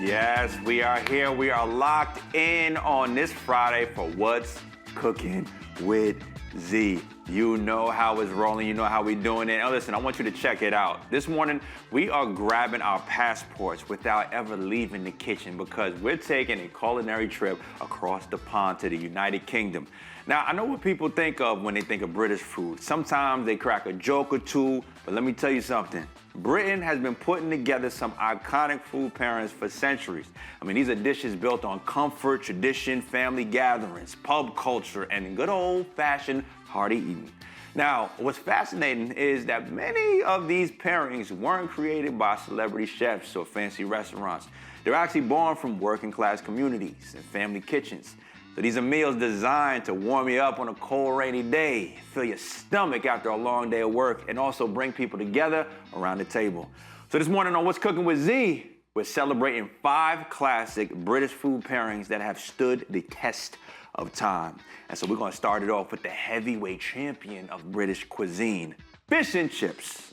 Yes, we are here. We are locked in on this Friday for What's Cooking with Z. You know how it's rolling. You know how we're doing it. And listen, I want you to check it out. This morning, we are grabbing our passports without ever leaving the kitchen because we're taking a culinary trip across the pond to the United Kingdom. Now, I know what people think of when they think of British food. Sometimes they crack a joke or two, but let me tell you something. Britain has been putting together some iconic food pairings for centuries. I mean, these are dishes built on comfort, tradition, family gatherings, pub culture, and good old-fashioned hearty eating. Now, what's fascinating is that many of these pairings weren't created by celebrity chefs or fancy restaurants. They're actually born from working-class communities and family kitchens. So these are meals designed to warm you up on a cold, rainy day, fill your stomach after a long day of work, and also bring people together around the table. So this morning on What's Cooking with Z, we're celebrating 5 classic British food pairings that have stood the test of time. And so we're gonna start it off with the heavyweight champion of British cuisine, fish and chips.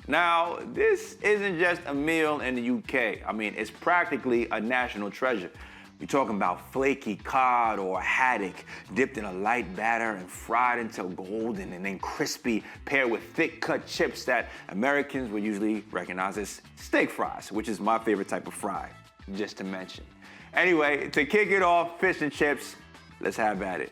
Now, this isn't just a meal in the UK. I mean, it's practically a national treasure. We're talking about flaky cod or haddock dipped in a light batter and fried until golden and then crispy, paired with thick-cut chips that Americans would usually recognize as steak fries, which is my favorite type of fry, just to mention. Anyway, to kick it off, fish and chips, let's have at it.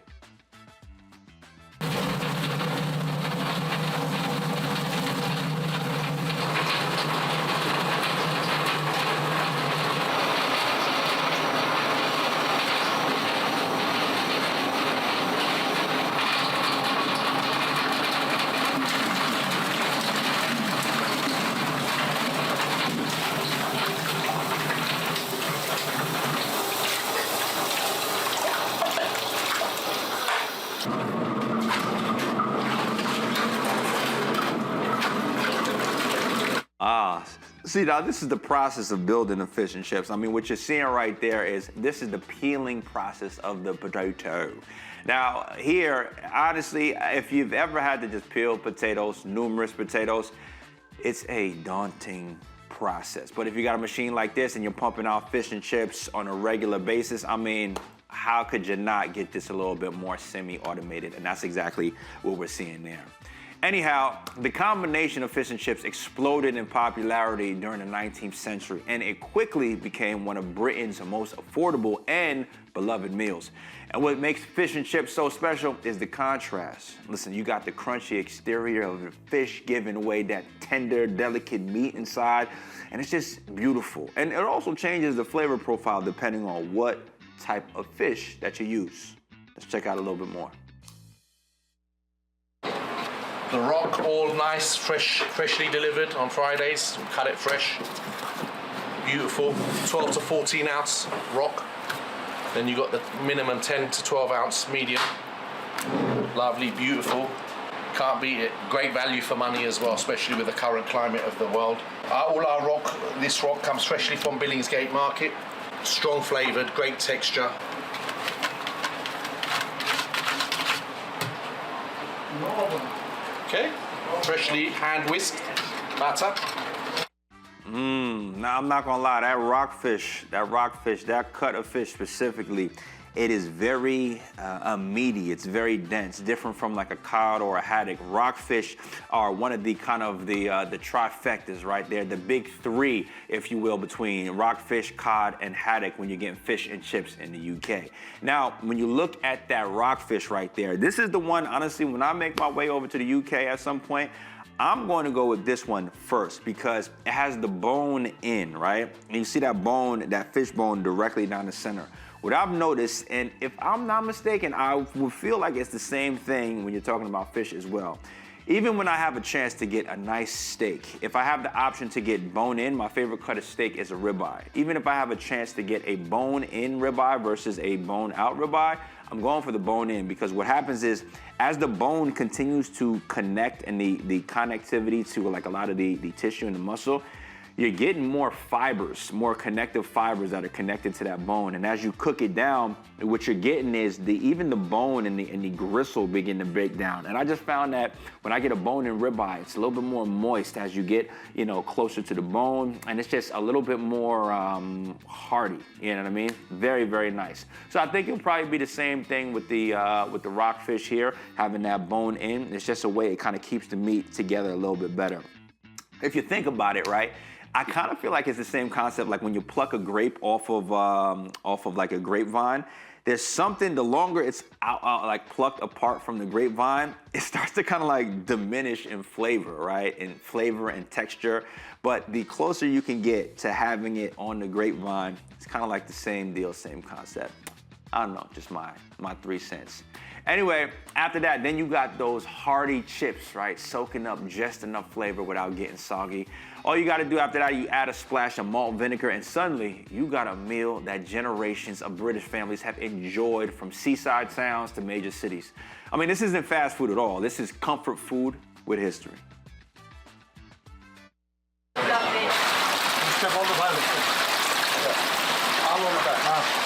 See, now this is the process of building the fish and chips. I mean, what you're seeing right there is this is the peeling process of the potato. Now, here, honestly, if you've ever had to just peel potatoes, numerous potatoes, it's a daunting process. But if you got a machine like this and you're pumping out fish and chips on a regular basis, I mean, how could you not get this a little bit more semi-automated? And that's exactly what we're seeing there. Anyhow, the combination of fish and chips exploded in popularity during the 19th century, and it quickly became one of Britain's most affordable and beloved meals. And what makes fish and chips so special is the contrast. Listen, you got the crunchy exterior of the fish giving away that tender, delicate meat inside, and it's just beautiful. And it also changes the flavor profile depending on what type of fish that you use. Let's check out a little bit more. The rock, all nice, freshly delivered on Fridays. We cut it fresh. Beautiful. 12 to 14 ounce rock. Then you got the minimum 10 to 12 ounce medium. Lovely, beautiful. Can't beat it. Great value for money as well, especially with the current climate of the world. All our rock, this rock comes freshly from Billingsgate Market. Strong flavored, great texture. Okay, freshly hand whisked batter. Now I'm not gonna lie, that rockfish, that cut of fish specifically, it is very meaty, it's very dense, different from like a cod or a haddock. Rockfish are one of the the trifectas right there, the big 3, if you will, between rockfish, cod, and haddock when you're getting fish and chips in the UK. Now, when you look at that rockfish right there, this is the one, honestly, when I make my way over to the UK at some point, I'm going to go with this one first because it has the bone in, right? And you see that bone, that fish bone directly down the center. What I've noticed, and if I'm not mistaken, I would feel like it's the same thing when you're talking about fish as well. Even when I have a chance to get a nice steak, if I have the option to get bone in, my favorite cut of steak is a ribeye. Even if I have a chance to get a bone in ribeye versus a bone out ribeye, I'm going for the bone in because what happens is as the bone continues to connect and the connectivity to like a lot of the tissue and the muscle, you're getting more fibers, more connective fibers that are connected to that bone. And as you cook it down, what you're getting is even the bone and the gristle begin to break down. And I just found that when I get a bone in ribeye, it's a little bit more moist as you get, closer to the bone, and it's just a little bit more hearty. You know what I mean? Very, very nice. So I think it'll probably be the same thing with the rockfish here, having that bone in. It's just a way it kind of keeps the meat together a little bit better. If you think about it, right? I kind of feel like it's the same concept like when you pluck a grape off of like a grapevine. There's something, the longer it's like plucked apart from the grapevine, it starts to kind of like diminish in flavor, right? In flavor and texture. But the closer you can get to having it on the grapevine, it's kind of like the same deal, same concept. I don't know, just my 3 cents. Anyway, after that, then you got those hearty chips, right? Soaking up just enough flavor without getting soggy. All you gotta do after that, you add a splash of malt vinegar, and suddenly you got a meal that generations of British families have enjoyed, from seaside towns to major cities. I mean, this isn't fast food at all. This is comfort food with history. Love it. Step on the bone. I'll on the back.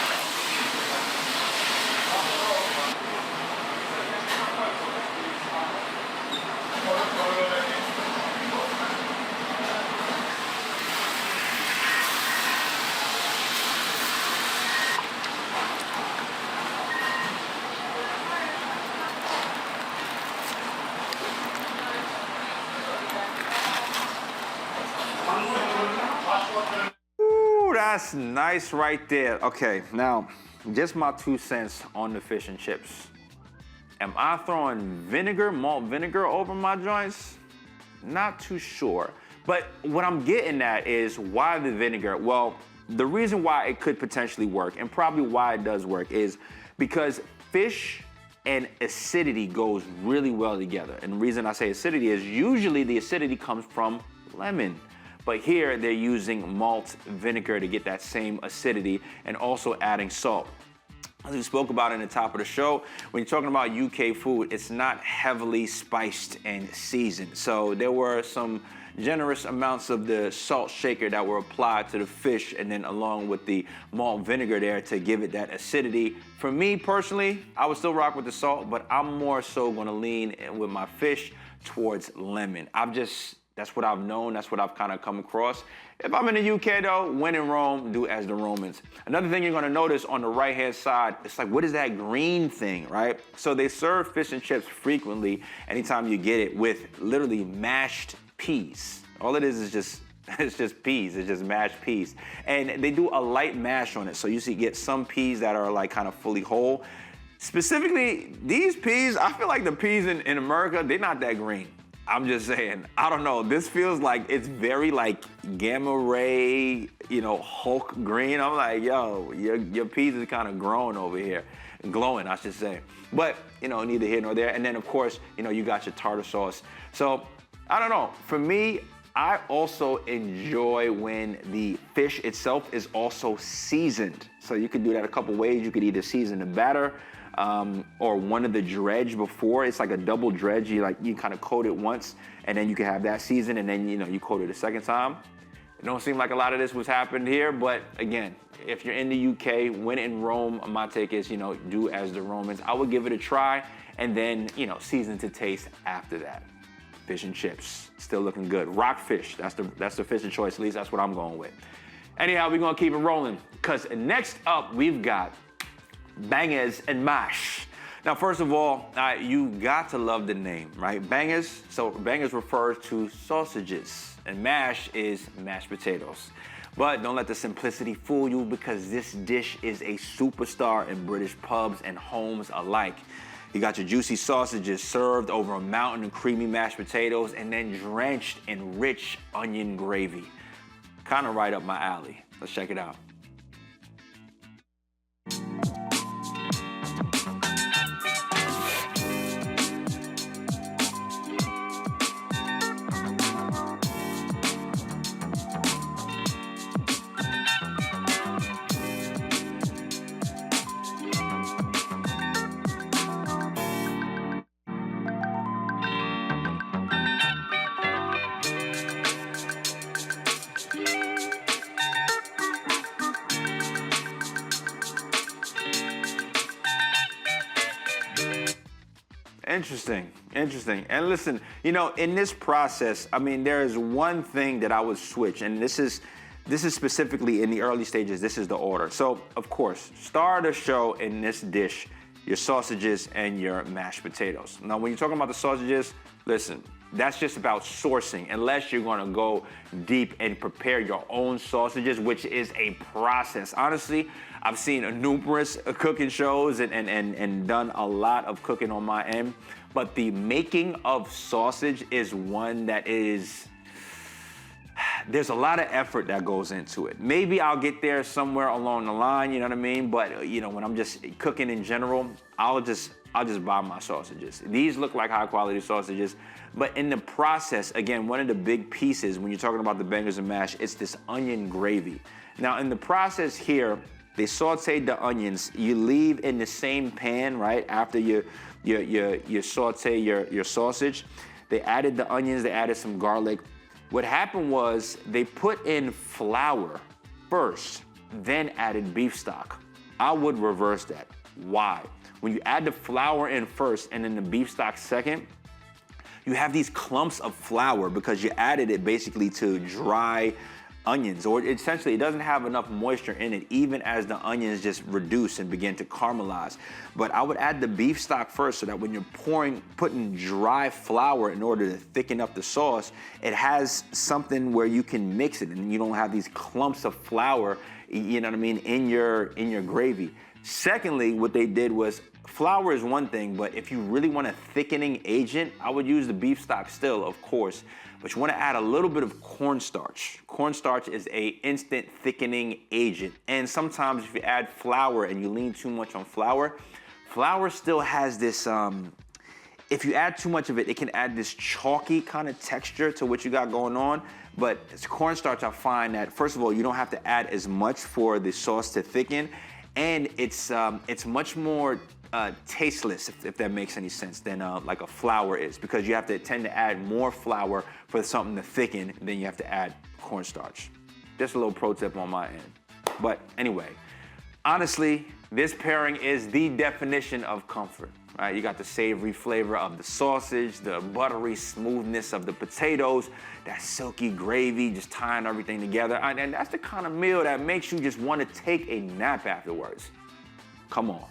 Ooh, that's nice right there. Okay, now, just my 2 cents on the fish and chips. Am I throwing malt vinegar over my joints? Not too sure. But what I'm getting at is, why the vinegar? Well, the reason why it could potentially work, and probably why it does work, is because fish and acidity goes really well together. And the reason I say acidity is usually the acidity comes from lemon. But here they're using malt vinegar to get that same acidity, and also adding salt. As we spoke about in the top of the show, when you're talking about UK food, it's not heavily spiced and seasoned. So there were some generous amounts of the salt shaker that were applied to the fish, and then along with the malt vinegar there to give it that acidity. For me personally, I would still rock with the salt, but I'm more so gonna lean with my fish towards lemon. That's what I've known, that's what I've kind of come across. If I'm in the UK though, when in Rome, do as the Romans. Another thing you're gonna notice on the right-hand side, it's like, what is that green thing, right? So they serve fish and chips frequently, anytime you get it, with literally mashed peas. All it is just, it's just peas, it's just mashed peas. And they do a light mash on it, so you get some peas that are like kind of fully whole. Specifically, these peas, I feel like the peas in America, they're not that green. I'm just saying, I don't know. This feels like it's very like gamma ray, Hulk green. I'm like, yo, your peas is kind of growing over here. Glowing, I should say. But, neither here nor there. And then, of course, you got your tartar sauce. So, I don't know. For me, I also enjoy when the fish itself is also seasoned. So you can do that a couple ways. You could either season the batter, or one of the dredge before. It's like a double dredge. You kind of coat it once, and then you can have that season, and then you coat it a second time. It don't seem like a lot of this was happened here, but again, if you're in the UK, when in Rome, my take is do as the Romans. I would give it a try, and then season to taste after that. Fish and chips, still looking good. Rockfish, that's the fish of choice. At least that's what I'm going with. Anyhow, we're gonna keep it rolling, because next up we've got bangers and mash. Now, first of all, you got to love the name, right? Bangers, so bangers refers to sausages, and mash is mashed potatoes. But don't let the simplicity fool you, because this dish is a superstar in British pubs and homes alike. You got your juicy sausages served over a mountain of creamy mashed potatoes, and then drenched in rich onion gravy. Kind of right up my alley. Let's check it out. Interesting, interesting. And listen, you know, in this process, I mean, there is one thing that I would switch, and this is specifically in the early stages. This is the order. So, of course, star of the show in this dish, your sausages and your mashed potatoes. Now, when you're talking about the sausages, listen, that's just about sourcing, unless you're gonna go deep and prepare your own sausages, which is a process. Honestly, I've seen numerous cooking shows and done a lot of cooking on my end, but the making of sausage is one that there's a lot of effort that goes into it. Maybe I'll get there somewhere along the line, you know what I mean? But you know, when I'm just cooking in general, I'll just buy my sausages. These look like high quality sausages, but in the process, again, one of the big pieces when you're talking about the bangers and mash, it's this onion gravy. Now in the process here, they sauteed the onions. You leave in the same pan, right? After you saute your sausage. They added the onions, they added some garlic. What happened was they put in flour first, then added beef stock. I would reverse that. Why? When you add the flour in first and then the beef stock second, you have these clumps of flour because you added it basically to dry onions, or essentially it doesn't have enough moisture in it, even as the onions just reduce and begin to caramelize. But I would add the beef stock first so that when you're putting dry flour in order to thicken up the sauce, it has something where you can mix it and you don't have these clumps of flour, you know what I mean, in your gravy. Secondly, what they did was, flour is one thing, but if you really want a thickening agent, I would use the beef stock still, of course, but you want to add a little bit of cornstarch. Cornstarch is a instant thickening agent. And sometimes if you add flour and you lean too much on flour, flour still has this, if you add too much of it, it can add this chalky kind of texture to what you got going on. But it's cornstarch, I find that, first of all, you don't have to add as much for the sauce to thicken, and it's much more tasteless, if that makes any sense, than like a flour is, because you have to tend to add more flour for something to thicken than you have to add cornstarch. Just a little pro tip on my end. But anyway, honestly, this pairing is the definition of comfort, right? You got the savory flavor of the sausage, the buttery smoothness of the potatoes, that silky gravy, just tying everything together. And that's the kind of meal that makes you just want to take a nap afterwards. Come on.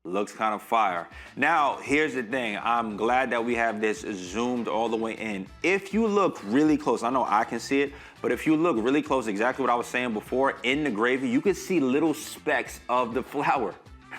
Looks kind of fire. Now, here's the thing. I'm glad that we have this zoomed all the way in. If you look really close, I know I can see it, but if you look really close, exactly what I was saying before, in the gravy, you can see little specks of the flour,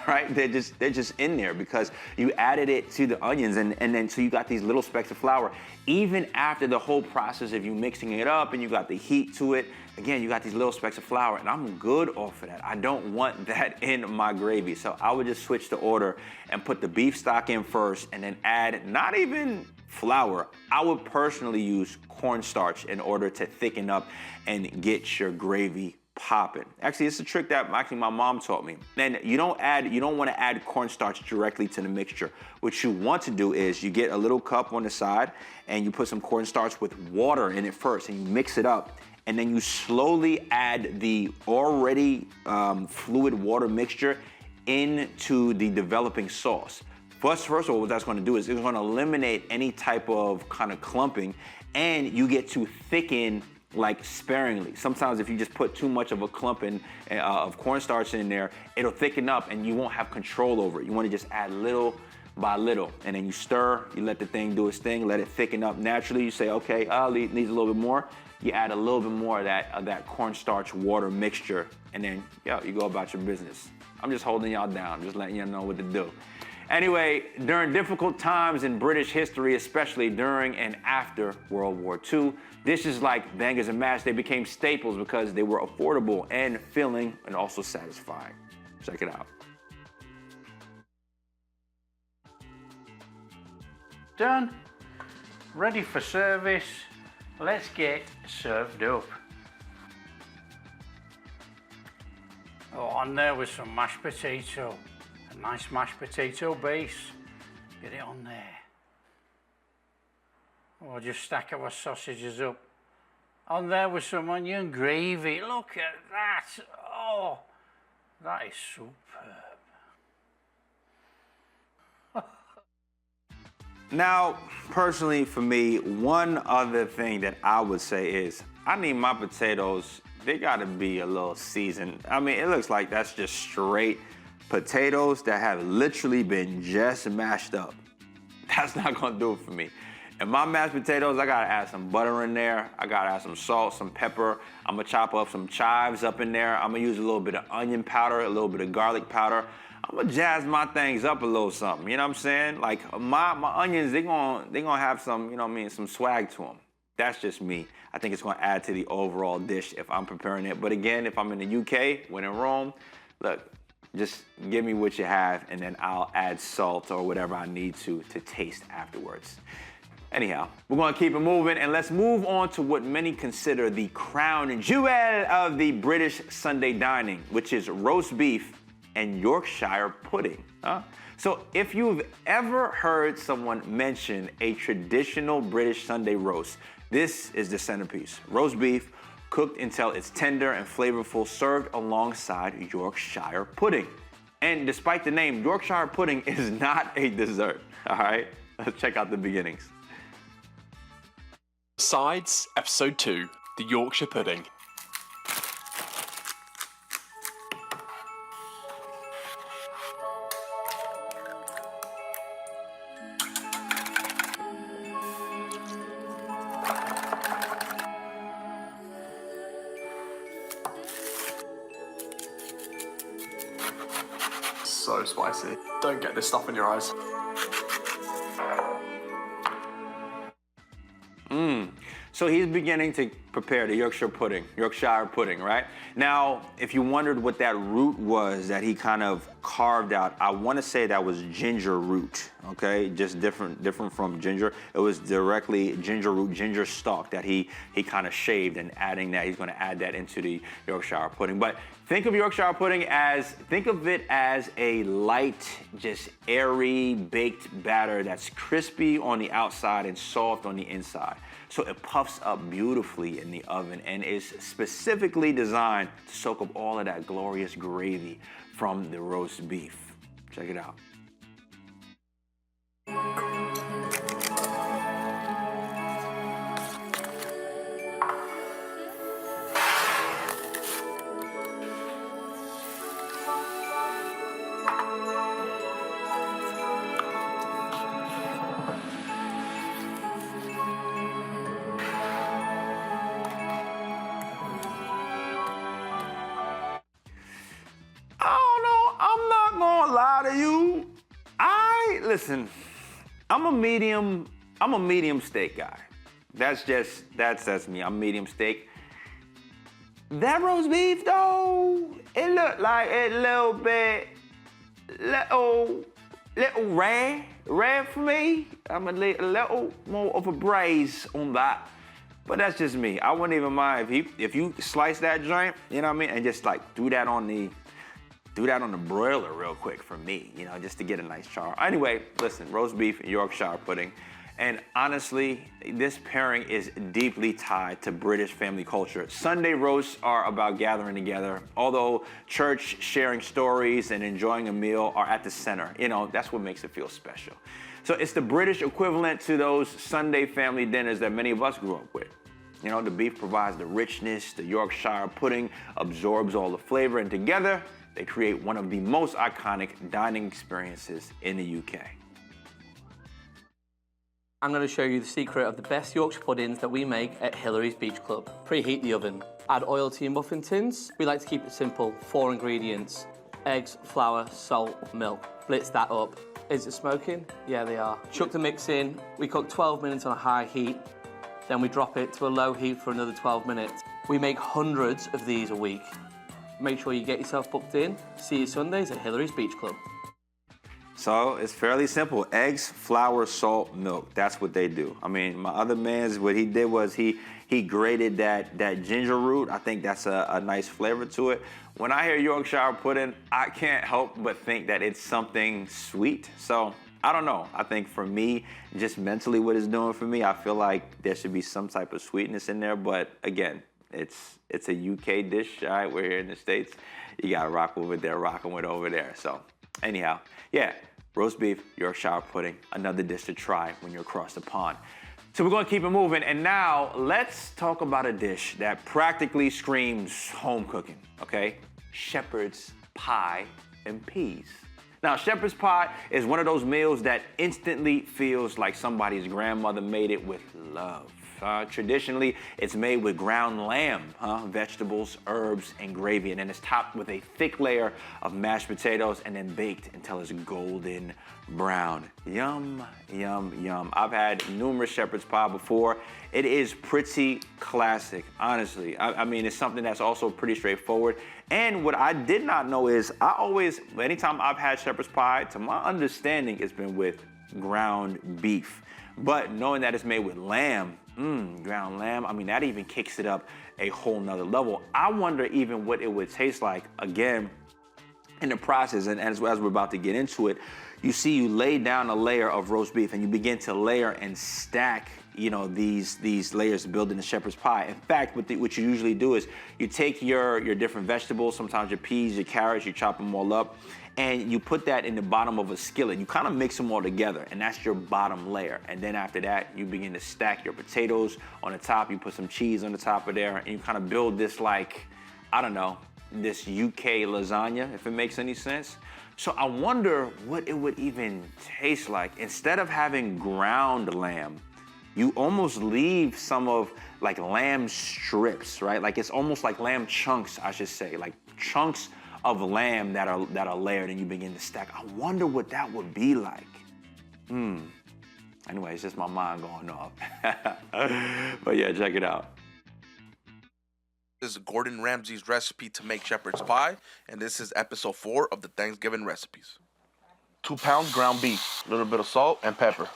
right? They're just in there because you added it to the onions, and then so you got these little specks of flour. Even after the whole process of you mixing it up and you got the heat to it, again, you got these little specks of flour, and I'm good off of that. I don't want that in my gravy. So I would just switch the order and put the beef stock in first and then add not even flour. I would personally use cornstarch in order to thicken up and get your gravy popping. Actually, it's a trick that my mom taught me. And you don't want to add cornstarch directly to the mixture. What you want to do is you get a little cup on the side and you put some cornstarch with water in it first and you mix it up. And then you slowly add the already fluid water mixture into the developing sauce. First of all, what that's gonna do is it's gonna eliminate any type of kind of clumping, and you get to thicken like sparingly. Sometimes if you just put too much of a clump of cornstarch in there, it'll thicken up and you won't have control over it. You wanna just add little by little, and then you stir, you let the thing do its thing, let it thicken up naturally. You say, okay, it needs a little bit more. You add a little bit more of that cornstarch water mixture, and then you go about your business. I'm just holding y'all down, just letting y'all know what to do. Anyway, during difficult times in British history, especially during and after World War II, dishes like bangers and mash, they became staples because they were affordable and filling and also satisfying. Check it out. Done. Ready for service. Let's get served up. Oh, on there with some mashed potato. A nice mashed potato base. Get it on there. Oh, just stack our sausages up. On there with some onion gravy. Look at that. Oh, that is superb. Now, personally for me, one other thing that I would say is I need my potatoes, they gotta be a little seasoned. I mean, it looks like that's just straight potatoes that have literally been just mashed up. That's not gonna do it for me. And my mashed potatoes, I gotta add some butter in there. I gotta add some salt, some pepper. I'm gonna chop up some chives up in there. I'm gonna use a little bit of onion powder, a little bit of garlic powder. I'm gonna jazz my things up a little something, you know what I'm saying? Like my onions, they gonna have some, you know what I mean, some swag to them. That's just me. I think it's gonna add to the overall dish if I'm preparing it. But again, if I'm in the UK, when in Rome, look, just give me what you have and then I'll add salt or whatever I need to taste afterwards. Anyhow, we're gonna keep it moving and let's move on to what many consider the crown jewel of the British Sunday dining, which is roast beef and Yorkshire pudding. So if you've ever heard someone mention a traditional British Sunday roast, this is the centerpiece. Roast beef cooked until it's tender and flavorful, served alongside Yorkshire pudding. And despite the name, Yorkshire pudding is not a dessert, all right? Let's check out the beginnings. Sides, Episode 2, the Yorkshire pudding. So spicy. Don't get this stuff in your eyes. So he's beginning to prepare the Yorkshire pudding, right? Now, if you wondered what that root was that he kind of carved out, I want to say that was ginger root, okay? Just different from ginger. It was directly ginger root, ginger stalk that he kind of shaved and adding that. He's going to add that into the Yorkshire pudding. But think of Yorkshire pudding think of it as a light, just airy baked batter that's crispy on the outside and soft on the inside. So it puffs up beautifully in the oven and is specifically designed to soak up all of that glorious gravy from the roast beef. Check it out. Listen, I'm a medium steak guy. That's me. I'm medium steak. That roast beef though, it looked like a little bit, little rare for me. I'm a little more of a braise on that. But that's just me. I wouldn't even mind if you slice that joint, you know what I mean, and just like do that on the broiler real quick for me, you know, just to get a nice char. Anyway, listen, roast beef and Yorkshire pudding. And honestly, this pairing is deeply tied to British family culture. Sunday roasts are about gathering together, although church, sharing stories, and enjoying a meal are at the center. You know, that's what makes it feel special. So it's the British equivalent to those Sunday family dinners that many of us grew up with. You know, the beef provides the richness, the Yorkshire pudding absorbs all the flavor, and together, they create one of the most iconic dining experiences in the UK. I'm going to show you the secret of the best Yorkshire puddings that we make at Hillary's Beach Club. Preheat the oven. Add oil to your muffin tins. We like to keep it simple. 4 ingredients: eggs, flour, salt, milk. Blitz that up. Is it smoking? Yeah, they are. Chuck the mix in. We cook 12 minutes on a high heat. Then we drop it to a low heat for another 12 minutes. We make hundreds of these a week. Make sure you get yourself booked in. See you Sundays at Hillary's Beach Club. So it's fairly simple. Eggs, flour, salt, milk. That's what they do. I mean, my other man's, what he did was he grated that ginger root. I think that's a nice flavor to it. When I hear Yorkshire pudding, I can't help but think that it's something sweet. So I don't know. I think for me, just mentally what it's doing for me, I feel like there should be some type of sweetness in there. But again, it's a UK dish, all right? We're here in the States. You gotta rock with what they're rocking with over there. So anyhow, yeah, roast beef, Yorkshire pudding, another dish to try when you're across the pond. So we're gonna keep it moving, and now let's talk about a dish that practically screams home cooking, okay? Shepherd's pie and peas. Now, shepherd's pie is one of those meals that instantly feels like somebody's grandmother made it with love. Traditionally, it's made with ground lamb, vegetables, herbs, and gravy, and then it's topped with a thick layer of mashed potatoes and then baked until it's golden brown. Yum, yum, yum. I've had numerous shepherd's pie before. It is pretty classic, honestly. I mean, it's something that's also pretty straightforward. And what I did not know is anytime I've had shepherd's pie, to my understanding, it's been with ground beef. But knowing that it's made with lamb, ground lamb, I mean, that even kicks it up a whole nother level. I wonder even what it would taste like, again, in the process, and as we're about to get into it, you lay down a layer of roast beef and you begin to layer and stack, these layers building the shepherd's pie. In fact, what you usually do is you take your different vegetables, sometimes your peas, your carrots, you chop them all up, and you put that in the bottom of a skillet. You kind of mix them all together, and that's your bottom layer. And then after that, you begin to stack your potatoes on the top. You put some cheese on the top of there, and you kind of build this this UK lasagna, if it makes any sense. So I wonder what it would even taste like. Instead of having ground lamb, you almost leave some of like lamb strips, right? Like it's almost like lamb chunks, I should say, like chunks of lamb that are layered, and you begin to stack. I wonder what that would be like. Anyway, it's just my mind going off. But yeah, check it out. This is Gordon Ramsay's recipe to make shepherd's pie, and this is episode 4 of the Thanksgiving recipes. 2 pounds ground beef, a little bit of salt and pepper.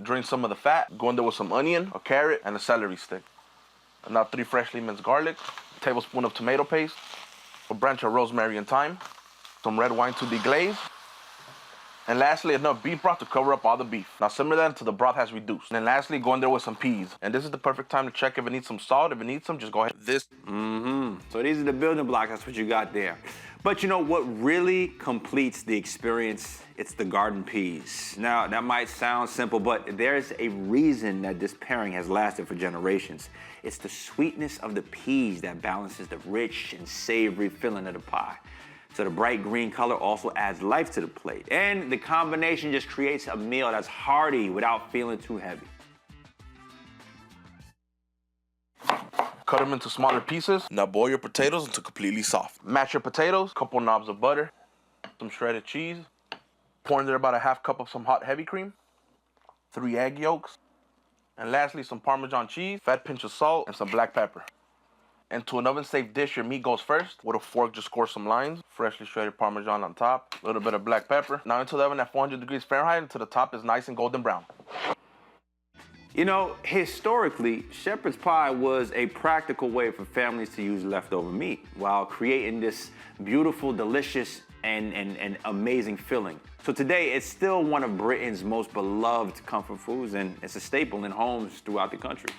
Drain some of the fat, go in there with some onion, a carrot, and a celery stick. And now 3 freshly minced garlic, a tablespoon of tomato paste, a branch of rosemary and thyme, some red wine to deglaze, and lastly, enough beef broth to cover up all the beef. Now simmer that until the broth has reduced. And then lastly, go in there with some peas. And this is the perfect time to check if it needs some salt. If it needs some, just go ahead. So these are the building blocks, that's what you got there. But you know what really completes the experience? It's the garden peas. Now, that might sound simple, but there's a reason that this pairing has lasted for generations. It's the sweetness of the peas that balances the rich and savory filling of the pie. So the bright green color also adds life to the plate. And the combination just creates a meal that's hearty without feeling too heavy. Cut them into smaller pieces. Now boil your potatoes until completely soft. Mash your potatoes, couple knobs of butter, some shredded cheese. Pour in there about a half cup of some hot heavy cream, 3 egg yolks, and lastly some Parmesan cheese, fat pinch of salt, and some black pepper. Into an oven-safe dish, your meat goes first. With a fork, just score some lines. Freshly shredded Parmesan on top. A little bit of black pepper. Now into the oven at 400 degrees Fahrenheit until the top is nice and golden brown. You know, historically, shepherd's pie was a practical way for families to use leftover meat while creating this beautiful, delicious, and amazing filling. So today, it's still one of Britain's most beloved comfort foods, and it's a staple in homes throughout the country.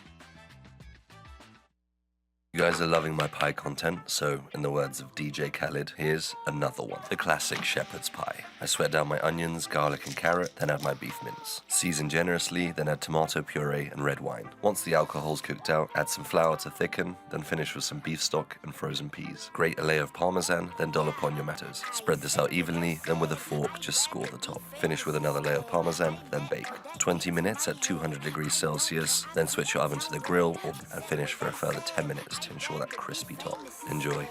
You guys are loving my pie content, so in the words of DJ Khaled, here's another one. The classic shepherd's pie. I sweat down my onions, garlic and carrot, then add my beef mince. Season generously, then add tomato puree and red wine. Once the alcohol's cooked out, add some flour to thicken, then finish with some beef stock and frozen peas. Grate a layer of parmesan, then dollop on your tomatoes. Spread this out evenly, then with a fork, just score the top. Finish with another layer of parmesan, then bake. 20 minutes at 200 degrees Celsius, then switch your oven to the grill and finish for a further 10 minutes to ensure that crispy top. Enjoy.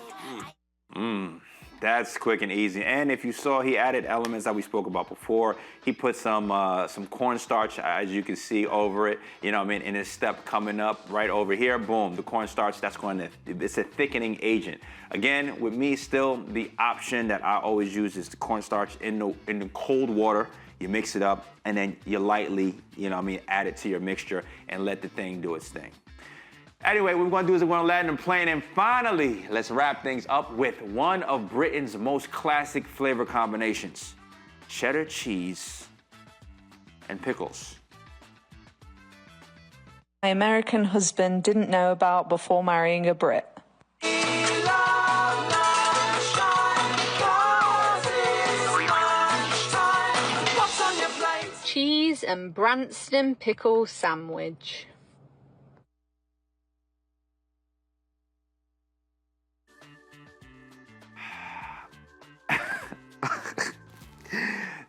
That's quick and easy. And if you saw, he added elements that we spoke about before. He put some cornstarch, as you can see, over it. You know what I mean? In his step coming up right over here, boom, the cornstarch, that's going to, it's a thickening agent. Again, with me still, the option that I always use is the cornstarch in the cold water. You mix it up, and then you lightly, you know what I mean, add it to your mixture and let the thing do its thing. Anyway, what we're gonna do is we're gonna land them playing, and finally, let's wrap things up with one of Britain's most classic flavor combinations: cheddar cheese and pickles. My American husband didn't know about before marrying a Brit. Cheese and Branston pickle sandwich.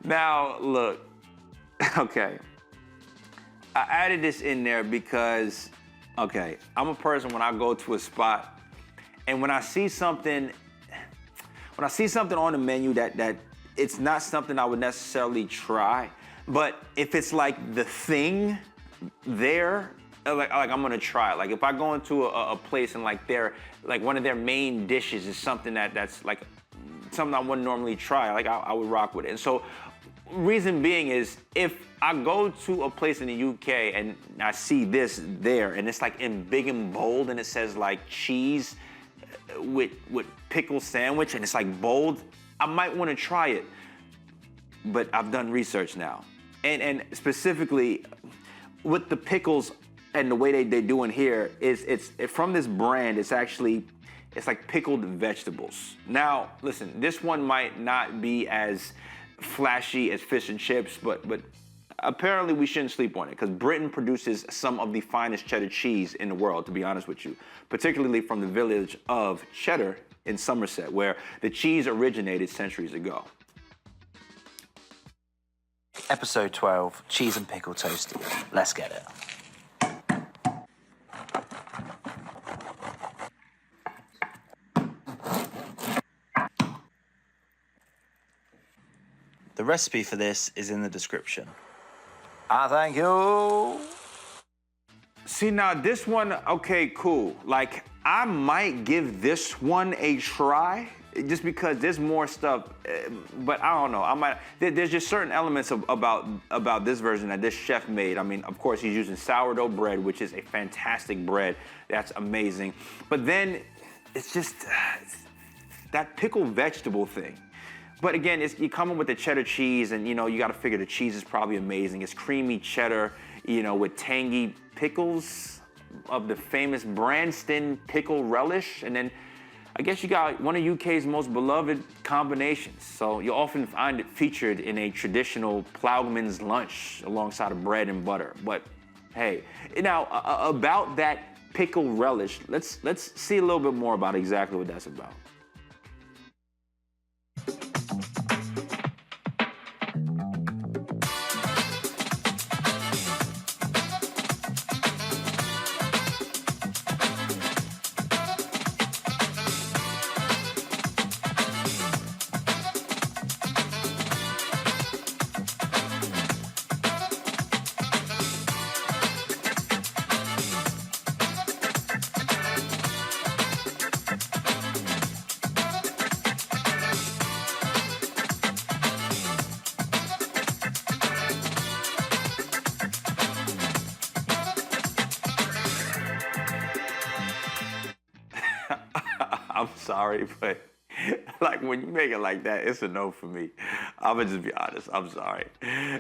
Now, look, okay. I added this in there because, okay, I'm a person when I go to a spot and when I see something on the menu that it's not something I would necessarily try, but if it's like the thing there, like I'm gonna try it. Like if I go into a place and like one of their main dishes is something that's like something I wouldn't normally try, like I would rock with it. And so reason being is if I go to a place in the UK and I see this there and it's like in big and bold and it says like cheese with pickle sandwich and it's like bold, I might want to try it. But I've done research now. And specifically with the pickles and the way they do in here is it's from this brand, it's like pickled vegetables. Now, listen, this one might not be as flashy as fish and chips, but apparently we shouldn't sleep on it because Britain produces some of the finest cheddar cheese in the world, to be honest with you, particularly from the village of Cheddar in Somerset, where the cheese originated centuries ago. Episode 12, cheese and pickle toasted. Let's get it. The recipe for this is in the description. Thank you. See, now this one, okay, cool. Like, I might give this one a try just because there's more stuff, but I don't know. There's just certain elements about this version that this chef made. I mean, of course, he's using sourdough bread, which is a fantastic bread. That's amazing. But then it's just that pickled vegetable thing. But again, you're coming with the cheddar cheese, and you got to figure the cheese is probably amazing. It's creamy cheddar, with tangy pickles of the famous Branston pickle relish, and then I guess you got one of UK's most beloved combinations. So you often find it featured in a traditional ploughman's lunch alongside of bread and butter. But hey, now about that pickle relish, let's see a little bit more about exactly what that's about. I'm sorry, but like when you make it like that, it's a no for me. I'm gonna just be honest. I'm sorry.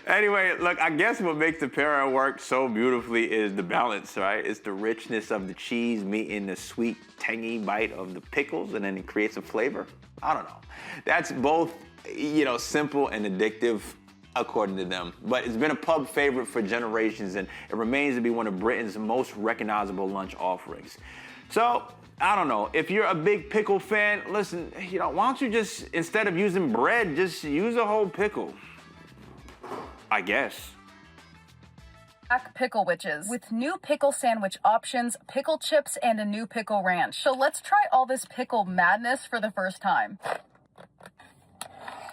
Anyway, look, I guess what makes the pairing work so beautifully is the balance, right? It's the richness of the cheese meeting the sweet, tangy bite of the pickles, and then it creates a flavor. I don't know. That's both, simple and addictive, according to them. But it's been a pub favorite for generations, and it remains to be one of Britain's most recognizable lunch offerings. So, I don't know. If you're a big pickle fan, listen, why don't you just, instead of using bread, just use a whole pickle? I guess. Black pickle witches with new pickle sandwich options, pickle chips, and a new pickle ranch. So let's try all this pickle madness for the first time.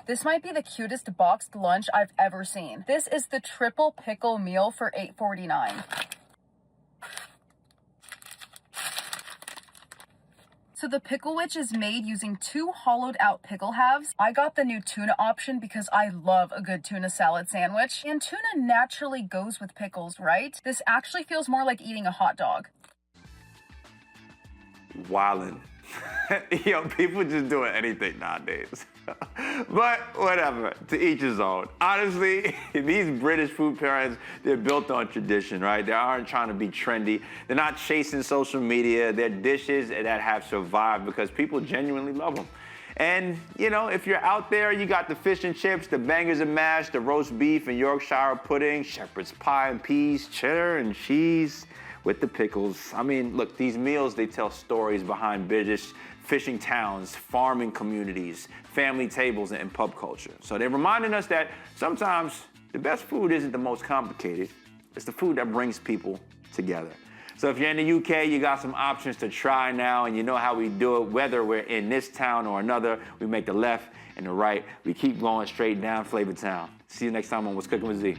This might be the cutest boxed lunch I've ever seen. This is the triple pickle meal for $8.49. So the Pickle Witch is made using 2 hollowed out pickle halves. I got the new tuna option because I love a good tuna salad sandwich. And tuna naturally goes with pickles, right? This actually feels more like eating a hot dog. Wildin'. Yo, people just doing anything nowadays. But whatever, to each his own. Honestly, these British food pairings, they're built on tradition, right? They aren't trying to be trendy. They're not chasing social media. They're dishes that have survived because people genuinely love them. And, you know, if you're out there, you got the fish and chips, the bangers and mash, the roast beef and Yorkshire pudding, shepherd's pie and peas, cheddar and cheese with the pickles. I mean, look, these meals, they tell stories behind British fishing towns, farming communities, family tables, and pub culture. So they're reminding us that sometimes the best food isn't the most complicated. It's the food that brings people together. So if you're in the UK, you got some options to try now, and you know how we do it. Whether we're in this town or another, we make the left and the right. We keep going straight down Flavor Town. See you next time on What's Cooking with Z.